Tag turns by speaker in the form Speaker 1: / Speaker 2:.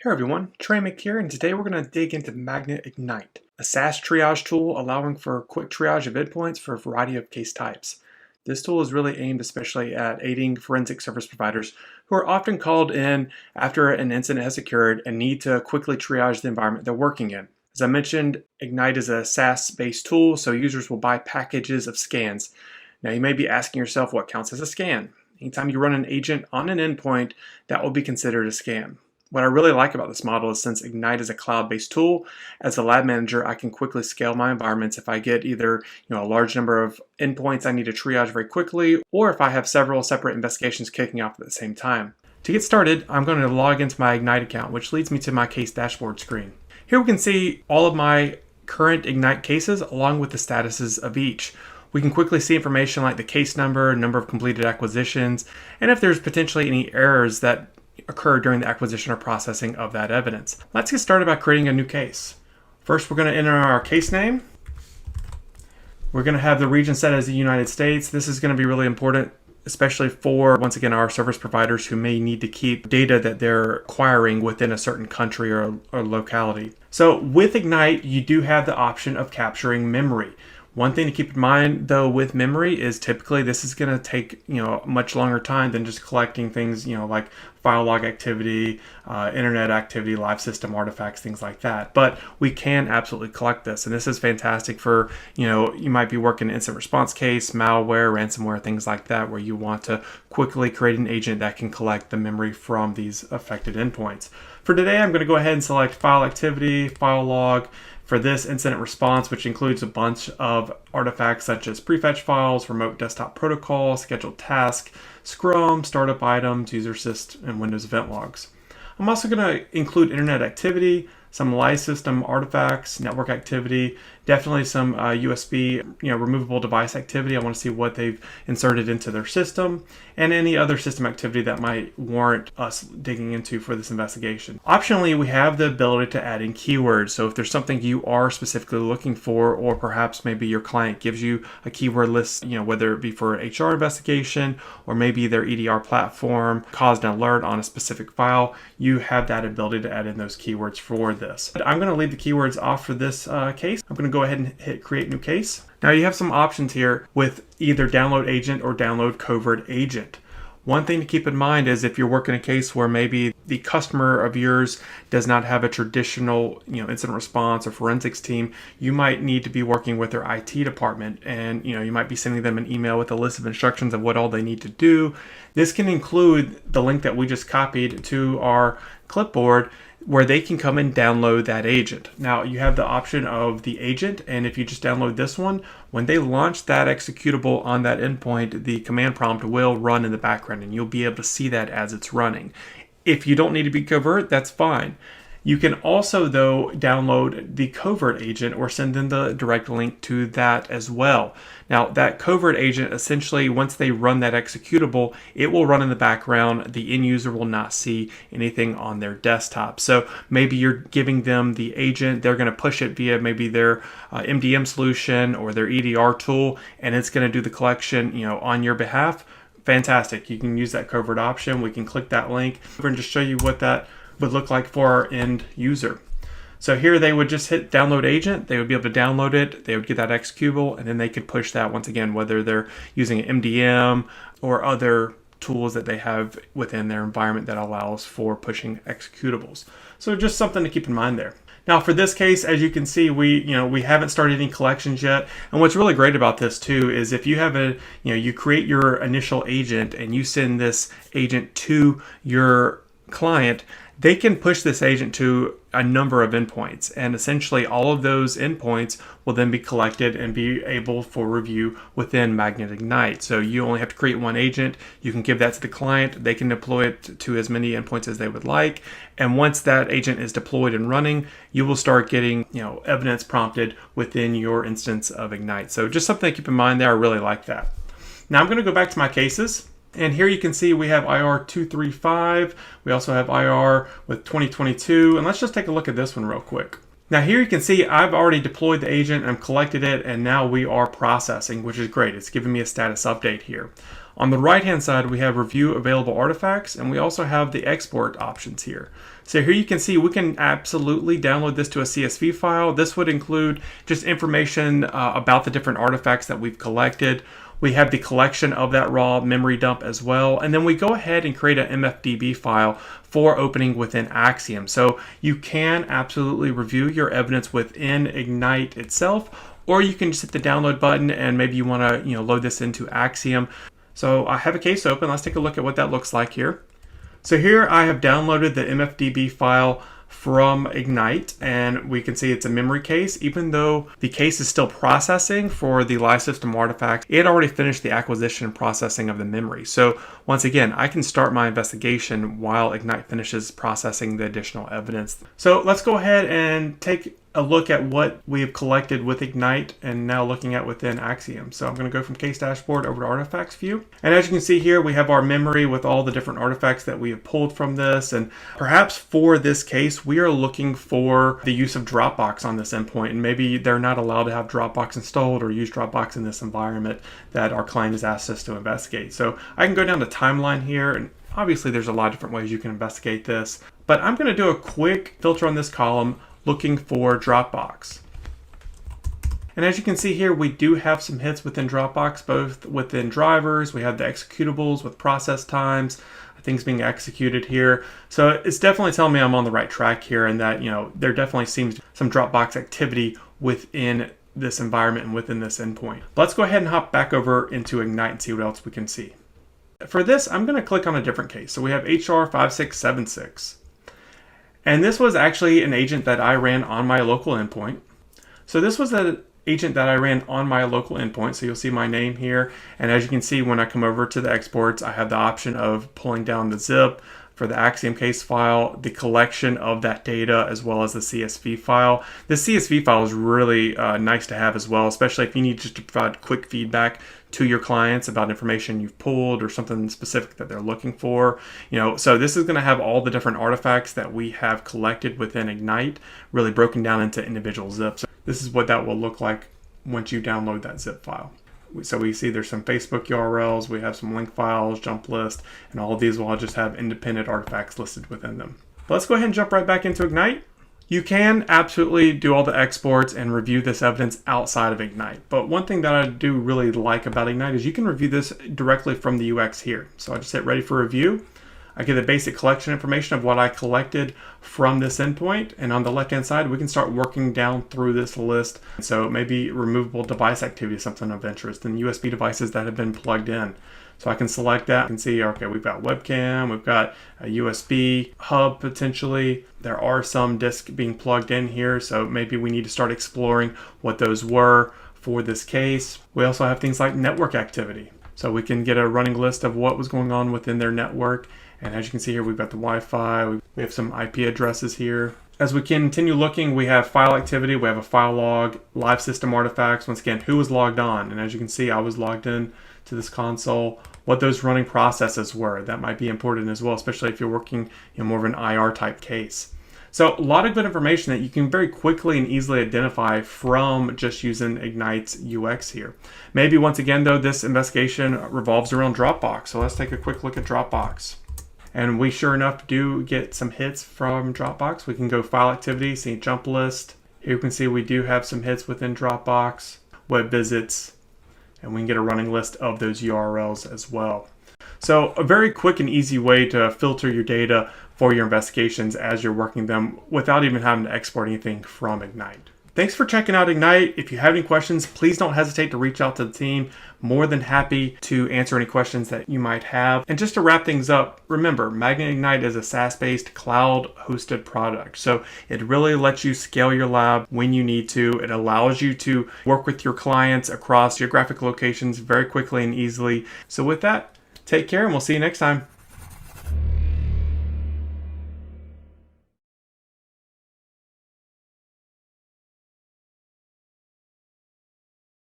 Speaker 1: Hey everyone, Trey Mick here, and today we're going to dig into Magnet Ignite, a SaaS triage tool allowing for quick triage of endpoints for a variety of case types. This tool is really aimed especially at aiding forensic service providers who are often called in after an incident has occurred and need to quickly triage the environment they're working in. As I mentioned, Ignite is a SaaS-based tool, so users will buy packages of scans. Now you may be asking yourself what counts as a scan. Anytime you run an agent on an endpoint, that will be considered a scan. What I really like about this model is since Ignite is a cloud-based tool, as a lab manager, I can quickly scale my environments if I get either a large number of endpoints I need to triage very quickly, or if I have several separate investigations kicking off at the same time. To get started, I'm going to log into my Ignite account, which leads me to my case dashboard screen. Here we can see all of my current Ignite cases along with the statuses of each. We can quickly see information like the case number, number of completed acquisitions, and if there's potentially any errors that occur during the acquisition or processing of that evidence. Let's get started by creating a new case. First, we're going to enter our case name. We're going to have the region set as the United States. This is going to be really important, especially for, once again, our service providers who may need to keep data that they're acquiring within a certain country or locality. So with Ignite, you do have the option of capturing memory. One thing to keep in mind, though, with memory is typically this is going to take much longer time than just collecting things like file log activity, internet activity, live system artifacts, things like that. But we can absolutely collect this, and this is fantastic for you might be working an incident response case, malware, ransomware, things like that, where you want to quickly create an agent that can collect the memory from these affected endpoints. For today, I'm going to go ahead and select file activity, file log. For this incident response, which includes a bunch of artifacts such as prefetch files, remote desktop protocol, scheduled task, Scrum, startup items, user assist, and Windows event logs. I'm also going to include internet activity, some live system artifacts, network activity, definitely some USB removable device activity. I want to see what they've inserted into their system, and any other system activity that might warrant us digging into for this investigation. Optionally, we have the ability to add in keywords. So if there's something you are specifically looking for, or perhaps maybe your client gives you a keyword list, whether it be for an HR investigation or maybe their EDR platform caused an alert on a specific file, you have that ability to add in those keywords for this. But I'm going to leave the keywords off for this case. I'm going to go ahead and hit create new case. Now you have some options here with either download agent or download covert agent. One thing to keep in mind is if you're working a case where maybe the customer of yours does not have a traditional incident response or forensics team, you might need to be working with their IT department, and you might be sending them an email with a list of instructions of what all they need to do. This can include the link that we just copied to our clipboard, where they can come and download that agent. Now you have the option of the agent, and if you just download this one, when they launch that executable on that endpoint, the command prompt will run in the background and you'll be able to see that as it's running. If you don't need to be covert, that's fine. You can also, though, download the covert agent or send them the direct link to that as well. Now, that covert agent, essentially, once they run that executable, it will run in the background. The end user will not see anything on their desktop. So maybe you're giving them the agent, they're going to push it via maybe their MDM solution or their EDR tool, and it's going to do the collection on your behalf. Fantastic. You can use that covert option. We can click that link and just show you what that would look like for our end user. So here they would just hit download agent, they would be able to download it, they would get that executable, and then they could push that once again, whether they're using an MDM or other tools that they have within their environment that allows for pushing executables. So just something to keep in mind there. Now for this case, as you can see, we haven't started any collections yet. And what's really great about this too is if you have you create your initial agent and you send this agent to your client, they can push this agent to a number of endpoints, and essentially all of those endpoints will then be collected and be able for review within Magnet Ignite. So you only have to create one agent, you can give that to the client, they can deploy it to as many endpoints as they would like, and once that agent is deployed and running, you will start getting evidence prompted within your instance of Ignite. So just something to keep in mind there. I really like that. Now I'm going to go back to my cases. And here you can see we have IR 235. We also have IR with 2022. And let's just take a look at this one real quick. Now here you can see I've already deployed the agent and collected it, and now we are processing, which is great. It's giving me a status update here. On the right-hand side, we have review available artifacts, and we also have the export options here. So here you can see we can absolutely download this to a CSV file. This would include just information about the different artifacts that we've collected. We have the collection of that raw memory dump as well. And then we go ahead and create an MFDB file for opening within Axiom. So you can absolutely review your evidence within Ignite itself, or you can just hit the download button and maybe you want to load this into Axiom. So I have a case open. Let's take a look at what that looks like here. So here I have downloaded the MFDB file from Ignite, and we can see it's a memory case. Even though the case is still processing for the live system artifacts, it already finished the acquisition and processing of the memory. So once again, I can start my investigation while Ignite finishes processing the additional evidence. So let's go ahead and take a look at what we have collected with Ignite and now looking at within Axiom. So I'm going to go from case dashboard over to artifacts view. And as you can see here, we have our memory with all the different artifacts that we have pulled from this. And perhaps for this case, we are looking for the use of Dropbox on this endpoint. And maybe they're not allowed to have Dropbox installed or use Dropbox in this environment that our client has asked us to investigate. So I can go down to timeline here, and obviously there's a lot of different ways you can investigate this, but I'm going to do a quick filter on this column looking for Dropbox. And as you can see here, we do have some hits within Dropbox, both within drivers. We have the executables with process times, things being executed here. So it's definitely telling me I'm on the right track here, and that there definitely seems some Dropbox activity within this environment and within this endpoint. Let's go ahead and hop back over into Ignite and see what else we can see. For this, I'm going to click on a different case. So we have HR 5676. And this was actually an agent that I ran on my local endpoint. So this was an agent that I ran on my local endpoint. So you'll see my name here. And as you can see, when I come over to the exports, I have the option of pulling down the zip for the Axiom case file, the collection of that data, as well as the CSV file. The CSV file is really nice to have as well, especially if you need just to provide quick feedback to your clients about information you've pulled or something specific that they're looking for. So this is going to have all the different artifacts that we have collected within Ignite, really broken down into individual zips. This is what that will look like once you download that zip file. So we see there's some Facebook URLs, we have some link files, jump list, and all of these will all just have independent artifacts listed within them. But let's go ahead and jump right back into Ignite. You can absolutely do all the exports and review this evidence outside of Ignite. But one thing that I do really like about Ignite is you can review this directly from the UX here. So I just hit ready for review. I get the basic collection information of what I collected from this endpoint. And on the left-hand side, we can start working down through this list. So maybe removable device activity is something of interest, and USB devices that have been plugged in. So I can select that and see, okay, we've got webcam, we've got a USB hub potentially. There are some disks being plugged in here, so maybe we need to start exploring what those were for this case. We also have things like network activity. So we can get a running list of what was going on within their network. And as you can see here, we've got the Wi-Fi, we have some IP addresses here. As we continue looking, we have file activity, we have a file log, live system artifacts, once again, who was logged on. And as you can see, I was logged in to this console, what those running processes were. That might be important as well, especially if you're working in more of an IR type case. So a lot of good information that you can very quickly and easily identify from just using Ignite's UX here. Maybe once again though, this investigation revolves around Dropbox. So let's take a quick look at Dropbox. And we sure enough do get some hits from Dropbox. We can go file activity, see jump list. Here you can see we do have some hits within Dropbox, web visits, and we can get a running list of those URLs as well. So a very quick and easy way to filter your data for your investigations as you're working them without even having to export anything from Ignite. Thanks for checking out Ignite. If you have any questions, please don't hesitate to reach out to the team. More than happy to answer any questions that you might have. And just to wrap things up, remember, Magnet Ignite is a SaaS-based cloud-hosted product. So it really lets you scale your lab when you need to. It allows you to work with your clients across geographic locations very quickly and easily. So with that, take care and we'll see you next time.